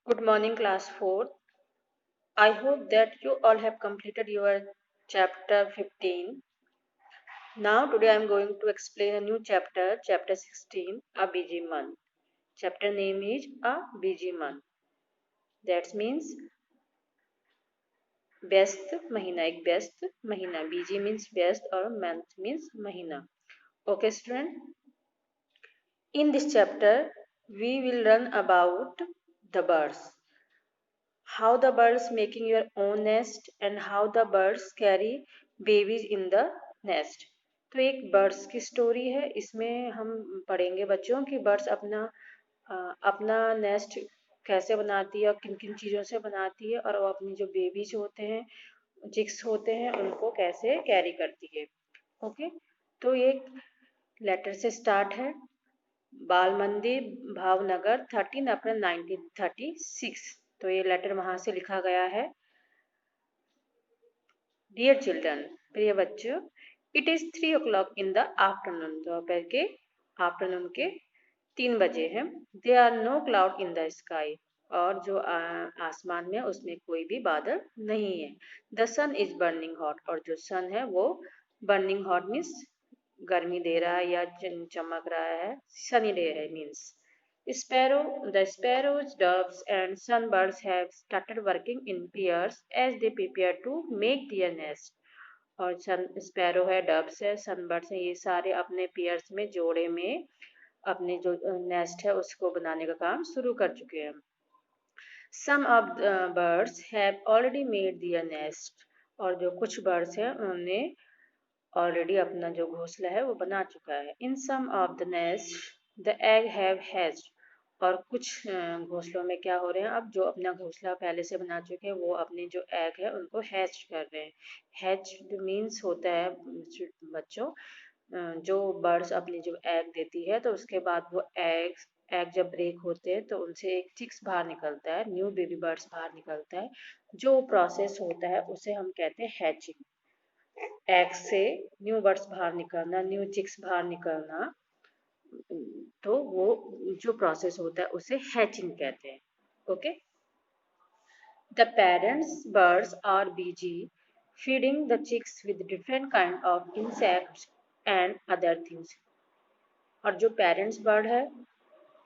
Good morning, class 4. I hope that you all have completed your chapter 15. Now, today I am going to explain a new chapter, chapter 16, a busy month. Chapter name is a busy month. That means व्यस्त महीना, एक व्यस्त महीना. Busy means व्यस्त और month means महीना. Okay, student. In this chapter, we will learn about the birds. How the birds making your own nest and how the birds carry babies in the nest. तो एक birds की story है. इसमें हम पढ़ेंगे बच्चों कि बर्ड्स अपना नेस्ट कैसे बनाती है और किन किन चीज़ों से बनाती है और वो अपनी जो बेबीज होते हैं, चिक्स होते हैं, उनको कैसे कैरी करती है. ओके, तो ये लेटर से स्टार्ट है. बाल मंदिर, भावनगर, 13 अप्रैल 1936. तो ये लेटर वहां से लिखा गया है. डियर चिल्ड्रन, प्रिय बच्चों, it is 3 o'clock in the afternoon. दोपहर के आफ्टरनून के 3 बजे हैं. There are no cloud in the sky. और जो आसमान में उसमें कोई भी बादल नहीं है. The sun is burning hot. और जो सन है वो बर्निंग हॉट मीन्स गर्मी दे रहा है या चमक रहा है. सनी डे है means. The sparrows, doves, and sunbirds have started working in pairs as they prepare to make their nest. और स्पैरो है, डब्स है, सनबर्ड्स है, ये सारे अपने पेयर्स में, जोड़े में अपने जो नेस्ट है उसको बनाने का काम शुरू कर चुके हैं. Some of the birds have already made their nest. और जो कुछ बर्ड्स हैं उन्होंने ऑलरेडी अपना जो घोंसला है वो बना चुका है. In some of the nest the egg have hatched. और कुछ घोंसलों में क्या हो रहे हैं, अब जो अपना घोंसला पहले से बना चुके हैं वो अपने जो एग है उनको हैच कर रहे हैं. हैच मीन्स होता है बच्चों, जो बर्ड्स अपनी जो एग देती है तो उसके बाद वो एग जब ब्रेक होते हैं तो उनसे एक चिक्स बाहर निकलता है, न्यू बेबी बर्ड्स बाहर निकलता है. जो प्रोसेस होता है उसे हम कहते हैं हैचिंग. एग से न्यू बर्ड्स बाहर निकलना, न्यू चिक्स बाहर निकलना, तो वो जो प्रोसेस होता है उसे हैचिंग कहते हैं. Okay, the parents birds are busy feeding the chicks with different kind of insects and other things. और जो पेरेंट्स बर्ड है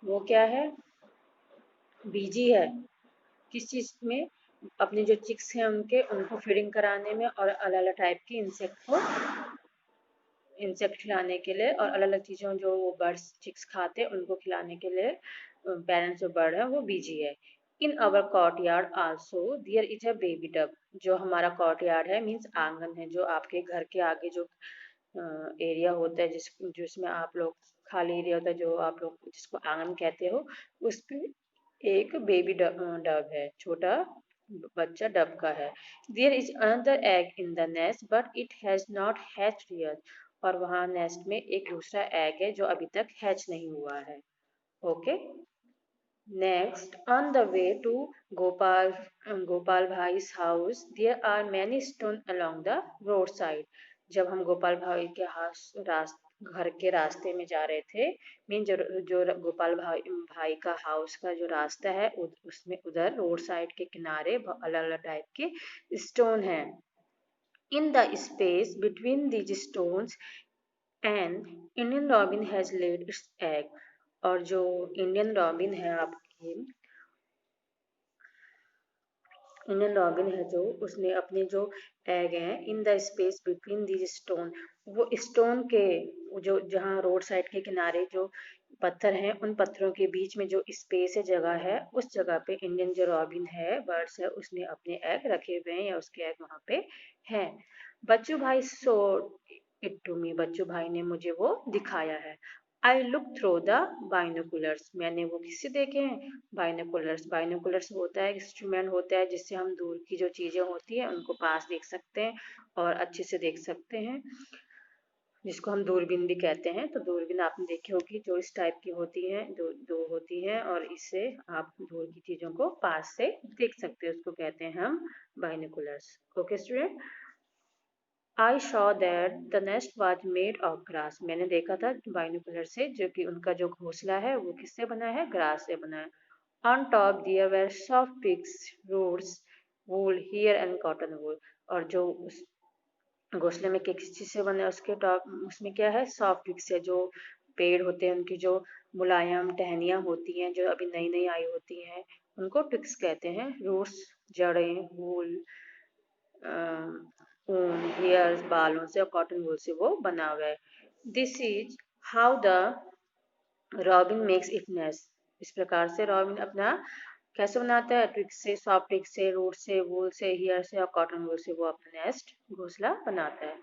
वो क्या है, बिजी है किस चीज में, अपने जो चिक्स हैं उनको फीडिंग कराने में और अलग अलग टाइप के इंसेक्ट खिलाने के लिए और अलग अलग चीज़ों जो बर्ड्स चिक्स खाते हैं उनको खिलाने के लिए पेरेंट्स जो बर्ड है वो बिजी है. In our courtyard also there is a baby dove. जो हमारा कॉट यार्ड है मीन्स आंगन है, जो आपके घर के आगे जो एरिया होता है जिसमें आप लोग खाली एरिया होता है जो आप लोग जिसको आंगन कहते हो, उस पे एक बेबी डब है, छोटा बच्चा डब का है. There is another egg in the nest but it has not hatched yet. और वहाँ नेस्ट में एक दूसरा एग है जो अभी तक हैच नहीं हुआ है. Okay, next, on the way to Gopal भाई's house there are many stone along the road side. जब हम गोपाल भाई के घर के रास्ते में जा रहे थे, मीन जो गोपाल भाई का हाउस का जो रास्ता है उसमें उधर रोड साइड के किनारे अलग अलग टाइप के स्टोन हैं. In the space between these stones an Indian robin has laid its egg. और जो इंडियन रॉबिन है आपकी, इंडियन रॉबिन है जो उसने अपने जो एग हैं in the space between these stone, वो स्टोन के जो जहाँ रोड साइड के किनारे जो पत्थर हैं उन पत्थरों के बीच में जो स्पेस है, जगह है, उस जगह पे इंडियन जो रॉबिन है बर्ड्स है उसने अपने एग रखे हुए हैं या उसके एग वहाँ पे हैं. बच्चू भाई सो इट टू मी. बच्चू भाई ने मुझे वो दिखाया है. I look through the binoculars. मैंने वो किससे देखे हैं, बाइनोकुलर्स. बाइनोकुलर्स होता है इंस्ट्रूमेंट होता है जिससे हम दूर की जो चीज़ें होती हैं उनको पास देख सकते हैं और अच्छे से देख सकते हैं, जिसको हम दूरबीन भी कहते हैं. तो दूरबीन आपने देखी होगी जो इस टाइप की होती हैं, दो होती हैं और इससे आप दूर की चीज़ों को पास से देख सकते हैं, उसको कहते हैं हम binoculars. Okay student, I Shaw that the nest was made of grass. मैंने देखा था बाइनोकुलर से जो कि उनका जो घोंसला है वो किससे बना है, ग्रास से बना है. On top there were soft twigs, roots, wool, hair and cotton wool. और जो उस घोंसले में किस चीज से बने उसके टॉप उसमें क्या है, सॉफ्ट twigs है, जो पेड़ होते हैं उनकी जो मुलायम टहनियाँ होती हैं जो अभी नई नई आई होती हैं उनको twigs कहते हैं। रूट्स जड़ें, वूल, ऊन, हेयर्स बालों से और कॉटन वूल से वो बना हुआ है। This is how the robin makes it nest. इस प्रकार से रॉबिन अपना कैसे बनाता है, ट्विग से, सॉफ्ट ट्विग से, रूट से, वूल से, हेयर से और कॉटन वूल से वो अपना नेस्ट घोंसला बनाता है।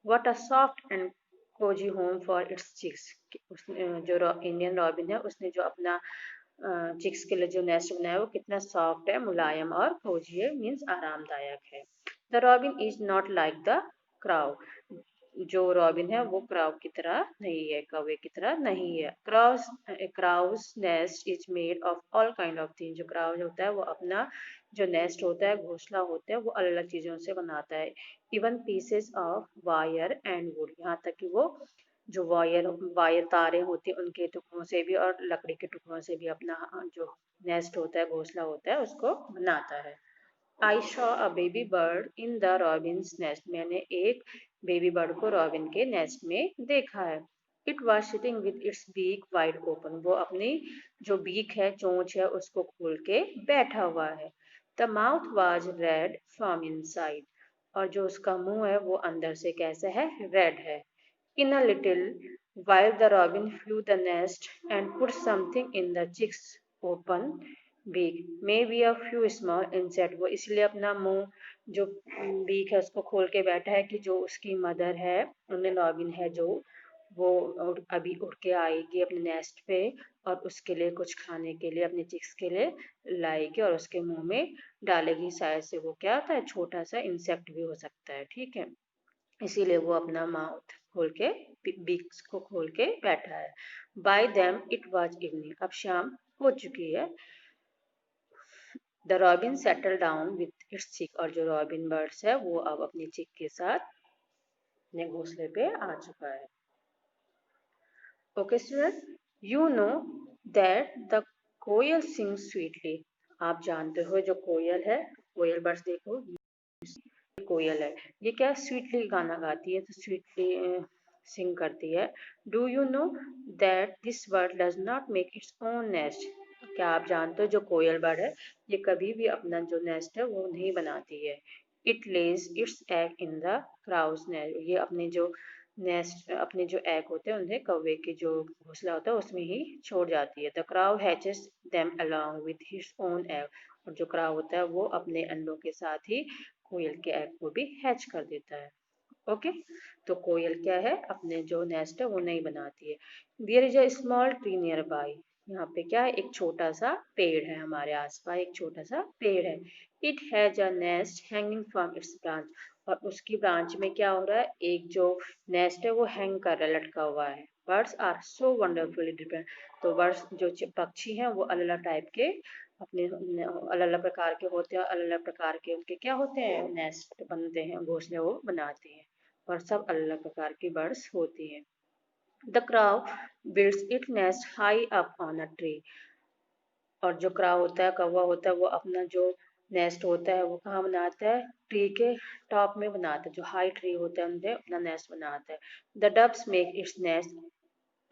What a soft and cosy home for its chicks. उसने जो इंडियन रॉबिन है उसने जो अपना चिक्स के लिए जो नेस्ट बनाया है वो कितना सॉफ्ट है, मुलायम और कोजी है, मीन्स आरामदायक है। The robin is not like the crow. जो रॉबिन है वो क्राउ की तरह नहीं है, कौवे की तरह नहीं है। Crows nest is made of all kind of thing. जो क्राउ होता है वो अपना जो नेस्ट होता है, घोंसला होता है, वो अलग अलग चीजों से बनाता है। Even pieces of wire and would, यहाँ तक कि वो जो वायर वायर तारे होती है उनके टुकड़ों से भी और लकड़ी के टुकड़ों से भी अपना जो नेस्ट होता है, घोंसला होता है, उसको बनाता है। I saw a baby bird in the robin's nest. मैंने एक बेबी बर्ड को रॉबिन के नेस्ट में देखा है। It was sitting with its beak wide open. वो अपनी जो बीक है, चोंच है, उसको खोल के बैठा हुआ है। The mouth was red from inside. और जो उसका मुंह है वो अंदर से कैसा है, रेड है। In a little while the robin flew the nest and put something in the chick's open beak, maybe a few small insect। वो इसलिए अपना मुंह जो बीक है उसको खोल के बैठा है कि जो उसकी मदर है, उन्हें रॉबिन है जो, वो अभी उड़ के आएगी अपने नेस्ट पे और उसके लिए कुछ खाने के लिए, अपने चिक्स के लिए लाएगी और उसके मुंह में डालेगी। शायद से वो क्या होता है, छोटा सा इंसेक्ट भी हो सकता है, ठीक है। इसीलिए वो अपना माउथ खोल के, बीक्स को खोल के बैठा है। Bye them it was evening. अब शाम हो चुकी है। The robin settle down with its चिक। और जो रॉबिन बर्ड्स है वो अब अपनी चिक के साथ अपने घोंसले पे आ चुका है। Okay student, you know that the koel sing sweetly. आप जानते हो जो कोयल है, कोयल बर्ड्स देखो, कोयल है, ये क्या स्वीटली गाना गाती है, तो स्वीटली सिंग करती है। Do you know that this bird does not make its own nest. क्या आप जानते हो जो कोयल बर्ड है ये कभी भी अपना जो नेस्ट है वो नहीं बनाती है। It Lay's it's egg in the Krause nest. ये अपने जो नेस्ट, अपने जो एग होते हैं उन्हें कौवे के जो घोंसला होता है उसमें ही छोड़ जाती है। The crow hatches them along with his own egg. और जो क्राउ होता है वो अपने अंडों के साथ ही कोयल के एग को भी हैच कर देता है। ओके, तो कोयल क्या है, अपने जो नेस्ट है वो नहीं बनाती है। There is a small tree nearby. यहाँ पे क्या है, एक छोटा सा पेड़ है, हमारे आसपास एक छोटा सा पेड़ है। It has a nest hanging from its branch. और उसकी ब्रांच में क्या हो रहा है, एक जो नेस्ट है वो हैंग कर रहा है, लटका हुआ है। Birds are so wonderfully different. तो बर्ड्स जो पक्षी हैं वो अलग अलग टाइप के, अपने अलग अलग प्रकार के होते हैं, अलग अलग प्रकार के उनके क्या होते हैं, नेस्ट बनते हैं, घोंसले वो बनाते हैं। और सब अलग अलग प्रकार की बर्ड्स होती हैं। The crow builds it nest high up on a tree. और जो क्राउ होता है, कौवा होता है, वो अपना जो नेस्ट होता है वो कहाँ बनाता है, ट्री के टॉप में बनाता है, जो हाई ट्री होता है उनपे अपना नेस्ट बनाता है। The dubs make its nest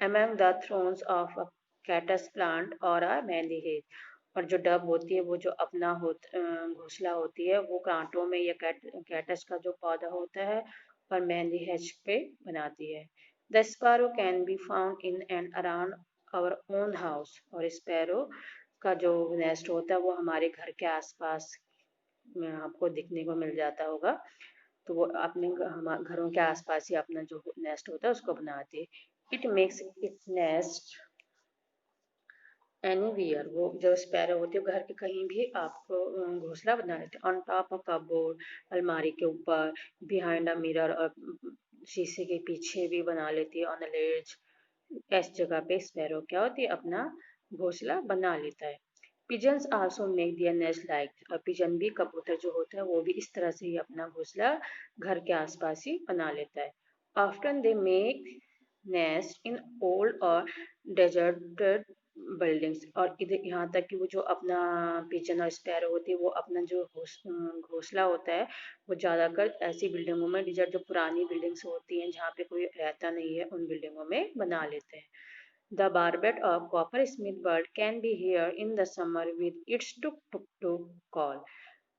among the thorns of a cactus plant or a mehndi hedge। और जो डब होती है वो जो अपना घोंसला होती है वो कांटों में या कैटस का जो पौधा होता है और मेहंदी हेज पे बनाती है। The sparrow can be found in and around our own house. और स्पैरो का जो नेस्ट होता है वो हमारे घर के आसपास में आपको दिखने को मिल जाता होगा। तो वो अपने घरों के आसपास ही अपना जो नेस्ट होता है उसको बनाती है। It makes its nest anywhere. वो जो स्पैरो होती है घर के कहीं भी आपको घोंसला बना लेते हैं। ऑन टॉप ऑफ कपबोर्ड, अलमारी के ऊपर, बिहाइंड अ मिरर, और शीशे के पीछे भी बना लेती है। ऑन अ लेज, ऐसी जगह पे स्पैरो क्या होती है, अपना घोंसला बना लेता है। Pigeons also make their nest like. और पिजन भी, कबूतर जो होता है वो भी इस तरह से ही अपना घोंसला घर के आसपास ही बना लेता है। Often they make nest in old और deserted बिल्डिंग्स। और इधर यहाँ तक कि वो जो अपना पिजन और स्पैरो होती है वो अपना जो घोंसला होता है वो ज़्यादातर ऐसी बिल्डिंगों में, जो पुरानी बिल्डिंग्स होती हैं जहाँ पे कोई रहता नहीं है, उन बिल्डिंगों में बना लेते हैं। द बारबेट और copper Smith bird can be here in the summer with its took took took call.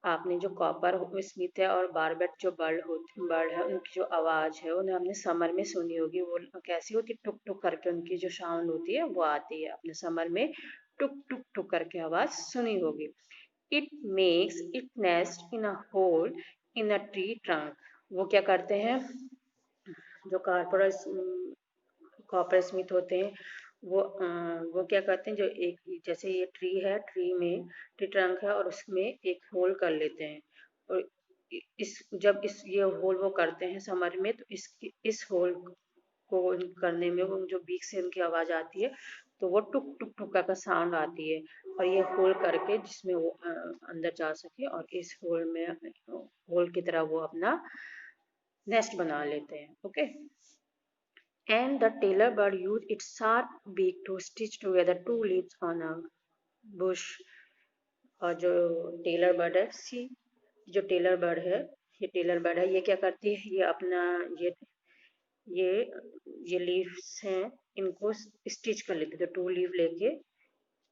आपने जो कॉपर स्मिथ है और बारबेट जो बर्ड है उनकी जो आवाज़ है उन्हें हमने समर में सुनी होगी। वो कैसी होती है, टुक टुक करके उनकी जो साउंड होती है वो आती है। अपने समर में टुक टुक टुक करके आवाज़ सुनी होगी। It makes it nest in a hole in a tree trunk. वो क्या करते हैं, जो कॉपर स्मिथ होते हैं वो क्या करते हैं, जो एक जैसे ये ट्री है, ट्री ट्रंक है और उसमें एक होल कर लेते हैं। और इस जब इस ये होल वो करते हैं समर में, तो इस होल को करने में वो जो बीच से उनकी आवाज आती है, तो वो टुक टुक टुक का साउंड आती है। और ये होल करके जिसमें वो अंदर जा सके, और इस होल की तरह वो अपना नेस्ट बना लेते हैं। Okay. And the tailor bird used its sharp beak to stitch together two leaves on a bush। और जो टेलर बर्ड है, जो टेलर बर्ड है, ये क्या करती है, ये अपना ये ये लीव्स हैं, इनको स्टिच कर लेती है। तो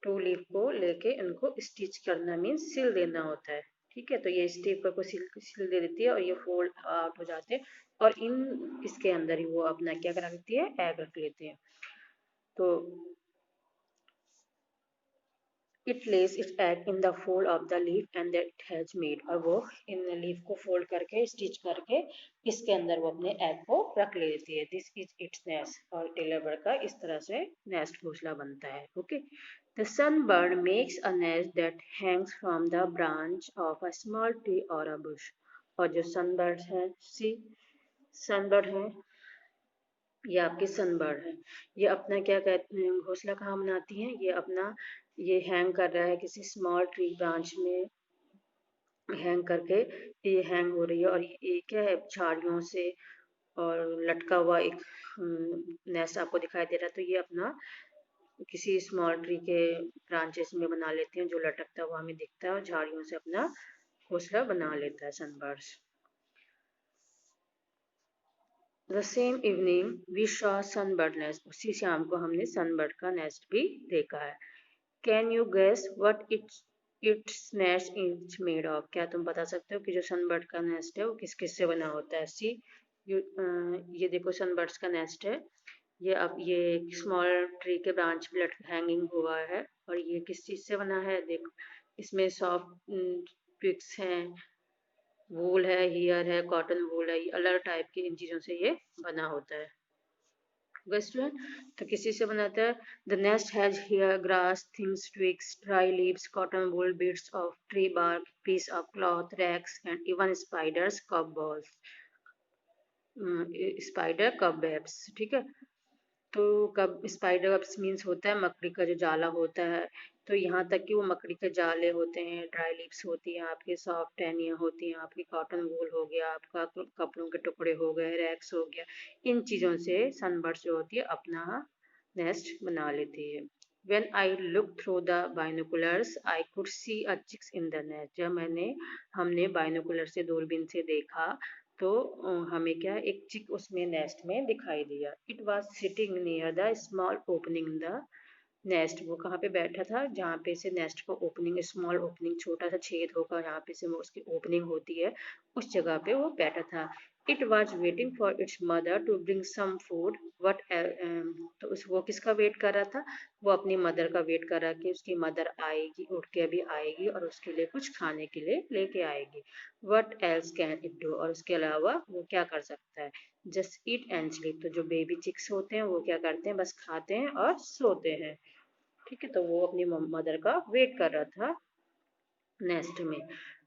टू लीफ को लेके इनको स्टिच करना मीन्स सिल देना होता है। ठीक है, तो ये स्टिच को सिल दे देती है और ये फोल्ड आउट हो जाते हैं। और इसके अंदर ही वो अपना क्या करा लेती है, एग रख लेते हैं। तो it less it's egg in the fold of the leaf and that it has made. और वो इन लीफ को फोल्ड करके स्टिच करके इसके अंदर वो अपने एग को रख लेती है। This is its nest. और टेलर बर्ड का इस तरह से नेस्ट घोंसला बनता है। Okay. The sunbird makes a nest that Hanks from the branch of a small tree और अ बुश। और जो सनबर्ड है, सनबर्ड है, ये आपकी सनबर्ड है, ये अपना क्या कहते हैं, घोंसला कहाँ बनाती हैं, ये अपना ये हैंग कर रहा है किसी स्मॉल ट्री ब्रांच में, हैंग करके ये हैंग हो रही है। और ये क्या है, झाड़ियों से और लटका हुआ एक नेस्ट आपको दिखाई दे रहा है। तो ये अपना किसी स्मॉल ट्री के ब्रांचेस में बना लेते हैं, जो लटकता हुआ हमें दिखता है, और झाड़ियों से अपना घोंसला बना लेता है sunbirds. The same evening we saw sunbird nest. उसी शाम को हमने सनबर्ड का नेस्ट भी देखा है। Can you guess what its nest is made of. क्या तुम बता सकते हो कि जो सनबर्ड का नेस्ट है वो किस किस से बना होता है। ये देखो सनबर्ड्स का नेस्ट है, ये अब ये स्मॉल ट्री के ब्रांच पे हैंगिंग हुआ है। और ये किस चीज से बना है, देखो इसमें सॉफ्ट ट्विग्स हैं, वूल है, हियर है, कॉटन वूल है, ये अलग टाइप की इन चीजों से ये बना होता है। वेस्टर्न तो किसी से बनाता है। The nest has here grass, things, twigs, dry leaves, cotton wool, bits of tree bark, piece of cloth, rags and even spiders cob balls, spider cobwebs. ठीक है, तो कब स्पाइडर वेब्स मीन्स होता है मकड़ी का जो जाला होता है। तो यहाँ तक कि वो मकड़ी के जाले होते हैं, ड्राई लीव्स होती हैं आपकी, सॉफ्ट टहनियाँ होती हैं आपकी, कॉटन वूल हो गया आपका, कपड़ों के टुकड़े हो गए, रैक्स हो गया, इन चीज़ों से सनबर्ड्स जो होती है अपना नेस्ट बना लेती है। When I looked through the binoculars, I could see a chicks in the nest। जब हमने बाइनोकुलर से, दूरबीन से देखा, तो हमें क्या, एक चिक उसमें नेस्ट में दिखाई दिया। It was sitting near the small opening the nest. वो कहाँ पे बैठा था, जहाँ पे से नेस्ट को ओपनिंग, स्मॉल ओपनिंग, छोटा सा छेद होगा जहाँ पे से वो उसकी ओपनिंग होती है, उस जगह पे वो बैठा था। It was waiting for its mother to bring some food. तो वो किसका वेट कर रहा था, वो अपनी मदर का वेट कर रहा कि उसकी मदर आएगी, उठ के अभी आएगी और उसके लिए कुछ खाने के लिए लेके आएगी। What else can it do. और उसके अलावा वो क्या कर सकता है, जस्ट ईट एंड स्लीप। तो जो बेबी चिक्स होते हैं वो क्या करते हैं, बस खाते हैं और सोते हैं। ठीक है, तो वो अपनी मदर का वेट कर रहा था नेस्ट में।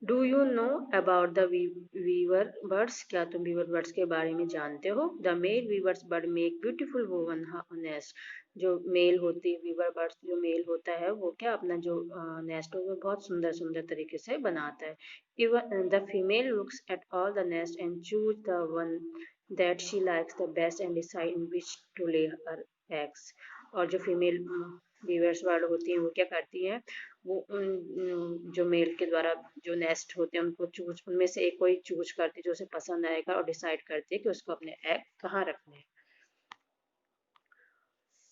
Do you know about the weaver birds. क्या तुम वीवर बर्ड्स के बारे में जानते हो। The male weavers bird make beautiful woven nest. जो मेल होती है, वीवर बर्ड्स जो मेल होता है वो क्या अपना जो नेस्ट है वो बहुत सुंदर सुंदर तरीके से बनाता है। Even the female looks at all the nest and choose the one that she likes the best and decide in which to lay her eggs. और जो फीमेल वीवर्स बर्ड होती हैं वो क्या करती हैं, वो जो मेल के द्वारा जो नेस्ट होते हैं उनको चूज, उनमें से एक कोई चूज करती है जो उसे पसंद आएगा और डिसाइड करती है कि उसको अपने एग कहाँ रखने हैं।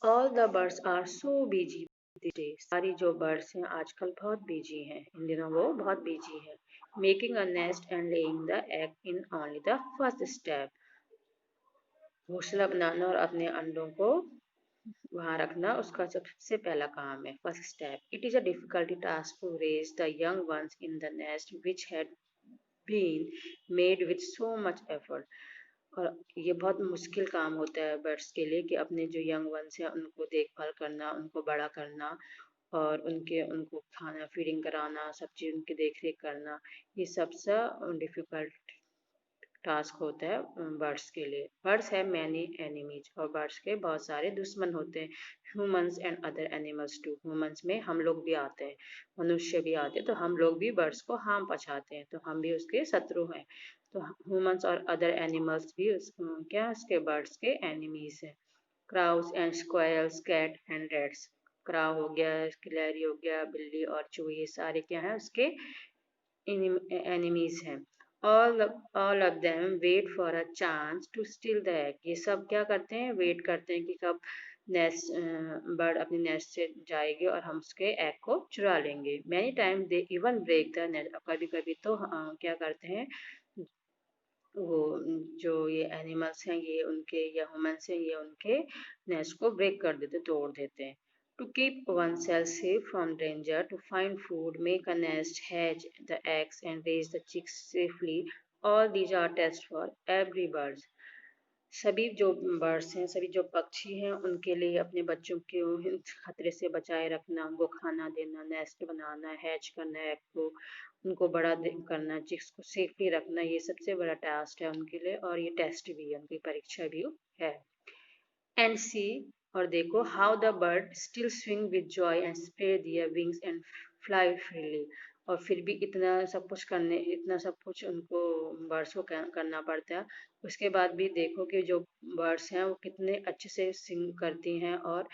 All the birds are so busy this, सारी जो बर्ड्स हैं आजकल बहुत बिजी हैं, इन दिनों वो बहुत बिजी है। Making a nest and laying the egg in only the first step, घोंसला बनाना और अपने अंडों को वहां रखना उसका सबसे पहला काम है, first step. It is a difficulty task to raise the young ones in the nest which had been made with so much effort, और ये बहुत मुश्किल काम होता है बर्ड्स के लिए कि अपने जो यंग वंस हैं उनको देखभाल करना, उनको बड़ा करना और उनको खाना फीडिंग कराना, सब चीज़ उनकी देख रेख करना, ये सबसे डिफिकल्ट टास्क होता है बर्ड्स के लिए। बर्ड्स हैव मैनी एनिमीज, और बर्ड्स के बहुत सारे दुश्मन होते हैं। Humans and other animals too, humans में हम लोग भी आते हैं, मनुष्य भी आते हैं, तो हम लोग भी बर्ड्स को हार्म पहुंचाते हैं, तो हम भी उसके शत्रु हैं। तो ह्यूमंस और अदर एनिमल्स भी क्या उसके बर्ड्स के एनिमीज हैं। Crows and squirrels, cat and rats, crow हो गया, गिलहरी हो गया, बिल्ली और चूहे, ये सारे क्या हैं उसके एनिमीज हैं। All of them wait for a chance to steal the egg, ये सब क्या करते हैं, वेट करते हैं कि कब नेस्ट बर्ड अपने नेस्ट से जाएगी और हम उसके एग को चुरा लेंगे। Many time they even break the nest, कभी कभी तो क्या करते हैं वो जो ये एनिमल्स हैं ये उनके या ह्यूमंस हैं ये उनके नेस्ट को ब्रेक कर देते, तोड़ देते हैं। To keep oneself safe from danger, to find food, make a nest, hatch the eggs, and raise the chicks safely. All these are tests for every bird. सभी जो बर्ड्स हैं, सभी जो पक्षी हैं, उनके लिए अपने बच्चों को खतरे से बचाए रखना, उनको खाना देना, नेस्ट बनाना, हैच करना एग को, उनको बड़ा करना, चिक्स को सेफली रखना, ये सबसे बड़ा टास्क है उनके लिए, और ये टेस्ट भी है, उनकी परीक्षा भी है। एंड सी, और देखो, how the bird still swing with joy and spread their wings and fly freely, और फिर भी इतना सब कुछ उनको बर्ड्स को करना पड़ता है, उसके बाद भी देखो कि जो बर्ड्स हैं वो कितने अच्छे से सिंग करती हैं और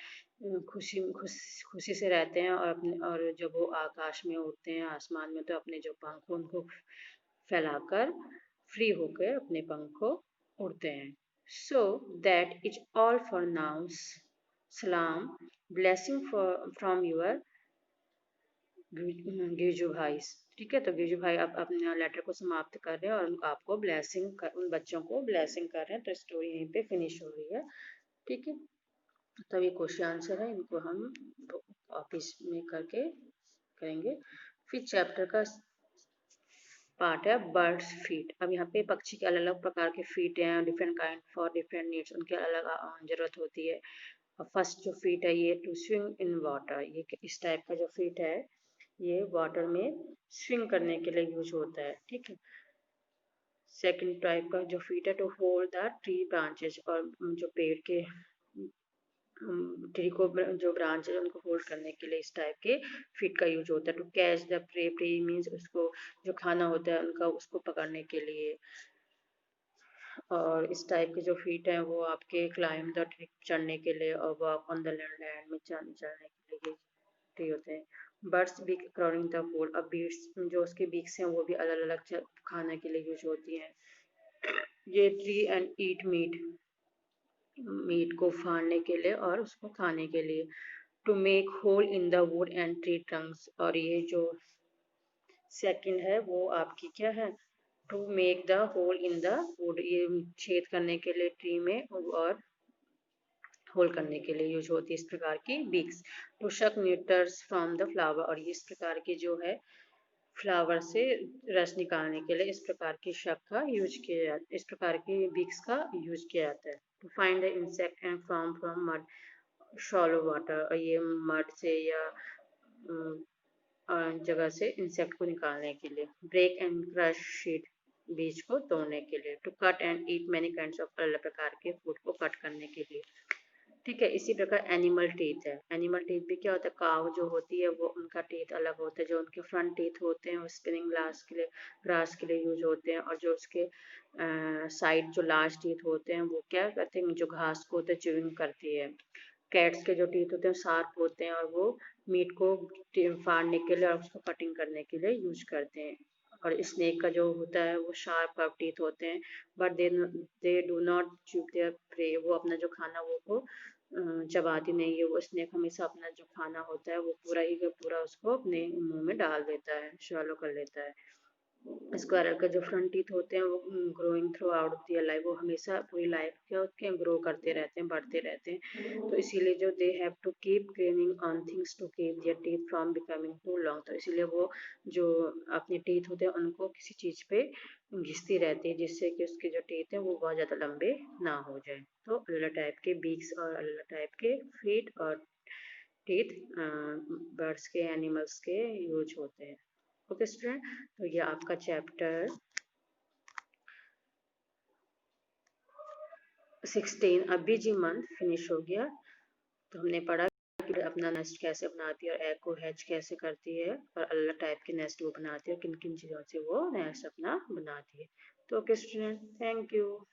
खुशी से रहते हैं, और अपने और जब वो आकाश में उड़ते हैं आसमान में तो अपने जो पंख उनको फैलाकर फ्री होकर अपने पंख को उड़ते हैं। So that is all for now. Salam, blessing from your Girju भाई। ठीक है, तो गिरजू भाई आप अपने लेटर को समाप्त कर रहे हैं और आपको उन बच्चों को ब्लेसिंग कर रहे हैं, तो स्टोरी यहीं पे फिनिश हो रही है। ठीक है, तब ये क्वेश्चन आंसर है, इनको हम ऑफिस में करके करेंगे। फिर चैप्टर का पार्ट है बर्ड्स फीट। अब यहाँ पे पक्षी के अलग अलग प्रकार के फीट हैं, different kind for different needs, उनके अलग जरूरत होती है। और फर्स्ट जो फीट है ये टू स्विम इन वाटर, ये इस टाइप का जो फीट है ये वाटर में स्विम करने के लिए यूज होता है। ठीक है, सेकंड टाइप का जो फीट है to hold the tree branches, और जो पेड़ के ट्री को जो ब्रांच है उनको होल्ड करने के लिए इस टाइप के फीट का यूज होता है। To catch the prey, prey means उसको जो खाना होता है उनका उसको पकड़ने के लिए। और इस टाइप के जो फीट हैं वो आपके क्लाइंब द ट्री चढ़ने के लिए, और वॉक ऑन द लैंड में चढ़ने के लिए ट्री होते हैं। Birds beak crawling the hole, अब बीट्स जो उसके बीक्स हैं वो भी अलग अलग खाने के लिए यूज होती हैं। ये tree and eat meat, meat को फाड़ने के लिए और उसको खाने के लिए। To make hole in the wood and tree trunks, और ये जो सेकंड है वो आपकी क्या है, to make the hole in the wood, ये छेद करने के लिए ट्री में और होल करने के लिए यूज होती है इस प्रकार की बीक्स। टू शक न्यूटर्स फ्रॉम द फ्लावर, और ये इस प्रकार की जो है फ्लावर से रस निकालने के लिए इस प्रकार की शक का यूज किया जाता है, इस प्रकार की बीक्स का यूज किया जाता है। To find the insect and from mud shallow water, और ये मड से या जगह से इंसेक्ट को निकालने के लिए। ब्रेक एंड क्रश शीट, बीज को तोड़ने के लिए। To cut and eat many kinds of, अलग प्रकार के फूड को कट करने के लिए। ठीक है, इसी प्रकार एनिमल टीथ है। एनिमल टीथ भी क्या होता है, काव जो होती है वो उनका टीथ अलग होता है, जो उनके फ्रंट टीथ होते हैं वो स्पिनिंग ग्रास के लिए यूज होते हैं, और जो उसके साइड जो लार्ज टीथ होते हैं वो क्या करते हैं, जो घास को होते हैं च्यूइंग करती है। कैट्स के जो टीथ होते हैं शार्प होते हैं और वो मीट को फाड़ने के लिए और उसको कटिंग करने के लिए यूज करते हैं। और स्नेक का जो होता है वो शार्प कर्व टीथ होते हैं, but they do not chew there pray. वो अपना जो खाना वो चबाती नहीं है। वो स्नेक हमेशा अपना जो खाना होता है वो पूरा ही का पूरा उसको अपने मुंह में डाल देता है, स्वॉलो कर लेता है। स्क्वायरल का जो फ्रंट टीथ होते हैं वो growing throughout their life, वो हमेशा पूरी लाइफ क्या होते हैं ग्रो करते रहते हैं, बढ़ते रहते हैं। तो इसीलिए जो they have to keep cleaning on things to keep their teeth from becoming too long. तो इसीलिए वो जो अपने टीथ होते हैं उनको किसी चीज पे घिसती रहती है जिससे कि उसके जो टीथ हैं वो बहुत ज्यादा लंबे ना हो जाए। तो अलग टाइप के बीक्स और अलग टाइप के फीट और टीथ बर्ड्स के एनिमल्स के यूज होते हैं। ओके स्टूडेंट, तो ये आपका चैप्टर 16 अभी जी मंथ फिनिश हो गया। तो हमने पढ़ा कि अपना नेस्ट कैसे बनाती है और एग को हैच कैसे करती है और अलग टाइप के नेस्ट वो बनाती है और किन किन चीज़ों से वो नेस्ट अपना बनाती है। तो ओके स्टूडेंट, थैंक यू।